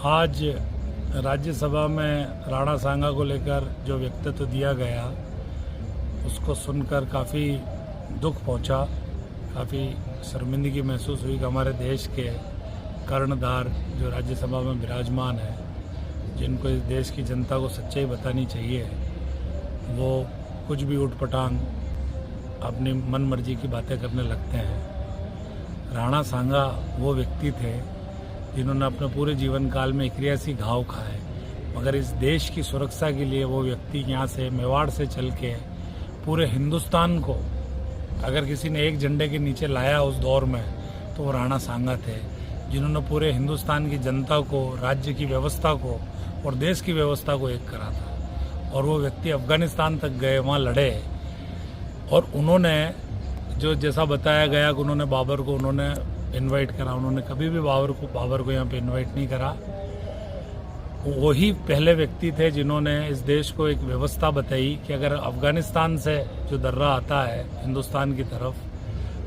आज राज्यसभा में राणा सांगा को लेकर जो वक्तव्य दिया गया उसको सुनकर काफ़ी दुख पहुंचा, काफ़ी शर्मिंदगी महसूस हुई कि हमारे देश के कर्णधार जो राज्यसभा में विराजमान है, जिनको इस देश की जनता को सच्चाई बतानी चाहिए, वो कुछ भी उठपटांग अपनी मन मर्जी की बातें करने लगते हैं। राणा सांगा वो व्यक्ति थे जिन्होंने अपने पूरे जीवन काल में 81 घाव खाए, मगर इस देश की सुरक्षा के लिए वो व्यक्ति यहाँ से मेवाड़ से चल के पूरे हिंदुस्तान को अगर किसी ने एक झंडे के नीचे लाया उस दौर में तो वो राणा सांगा थे, जिन्होंने पूरे हिंदुस्तान की जनता को, राज्य की व्यवस्था को और देश की व्यवस्था को एक करा था। और वो व्यक्ति अफगानिस्तान तक गए, वहाँ लड़े, और उन्होंने जो जैसा बताया गया कि उन्होंने बाबर को इनवाइट करा, उन्होंने कभी भी बाबर को यहाँ पे इनवाइट नहीं करा। वही पहले व्यक्ति थे जिन्होंने इस देश को एक व्यवस्था बताई कि अगर अफगानिस्तान से जो दर्रा आता है हिंदुस्तान की तरफ,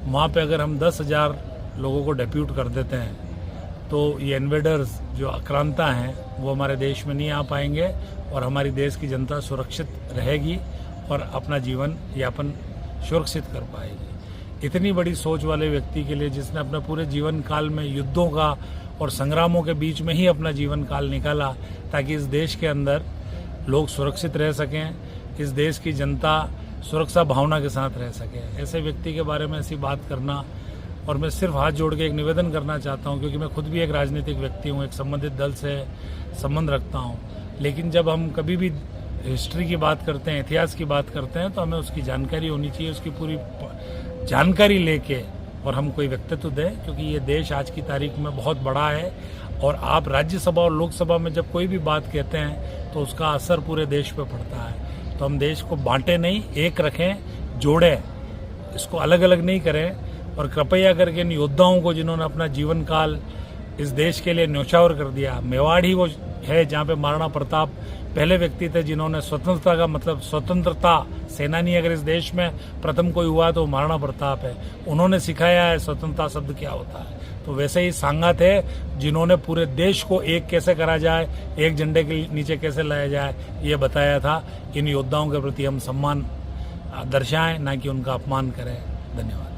वहाँ पे अगर हम 10,000 लोगों को डेप्यूट कर देते हैं तो ये इन्वेडर्स जो आक्रांता हैं वो हमारे देश में नहीं आ पाएंगे और हमारी देश की जनता सुरक्षित रहेगी और अपना जीवन यापन सुरक्षित कर पाएगी। इतनी बड़ी सोच वाले व्यक्ति के लिए, जिसने अपने पूरे जीवन काल में युद्धों का और संग्रामों के बीच में ही अपना जीवन काल निकाला ताकि इस देश के अंदर लोग सुरक्षित रह सकें, इस देश की जनता सुरक्षा भावना के साथ रह सके, ऐसे व्यक्ति के बारे में ऐसी बात करना। और मैं सिर्फ हाथ जोड़ के एक निवेदन करना चाहता हूं, क्योंकि मैं खुद भी एक राजनीतिक व्यक्ति हूं, एक संबंधित दल से संबंध रखता हूं, लेकिन जब हम कभी भी हिस्ट्री की बात करते हैं, इतिहास की बात करते हैं, तो हमें उसकी जानकारी होनी चाहिए, उसकी पूरी जानकारी लेके और हम कोई वक्तव्य दें, क्योंकि ये देश आज की तारीख में बहुत बड़ा है और आप राज्यसभा और लोकसभा में जब कोई भी बात कहते हैं तो उसका असर पूरे देश पे पड़ता है। तो हम देश को बांटे नहीं, एक रखें, जोड़ें, इसको अलग अलग नहीं करें। और कृपया करके इन योद्धाओं को जिन्होंने अपना जीवन काल इस देश के लिए न्यौछावर कर दिया, मेवाड़ ही वो है जहाँ पे महाराणा प्रताप पहले व्यक्ति थे जिन्होंने स्वतंत्रता का मतलब, स्वतंत्रता सेनानी अगर इस देश में प्रथम कोई हुआ तो महाराणा प्रताप है। उन्होंने सिखाया है स्वतंत्रता शब्द क्या होता है। तो वैसे ही सांगा थे जिन्होंने पूरे देश को एक कैसे करा जाए, एक झंडे के नीचे कैसे लाया जाए, ये बताया था। इन योद्धाओं के प्रति हम सम्मान दर्शाएं, ना कि उनका अपमान करें। धन्यवाद।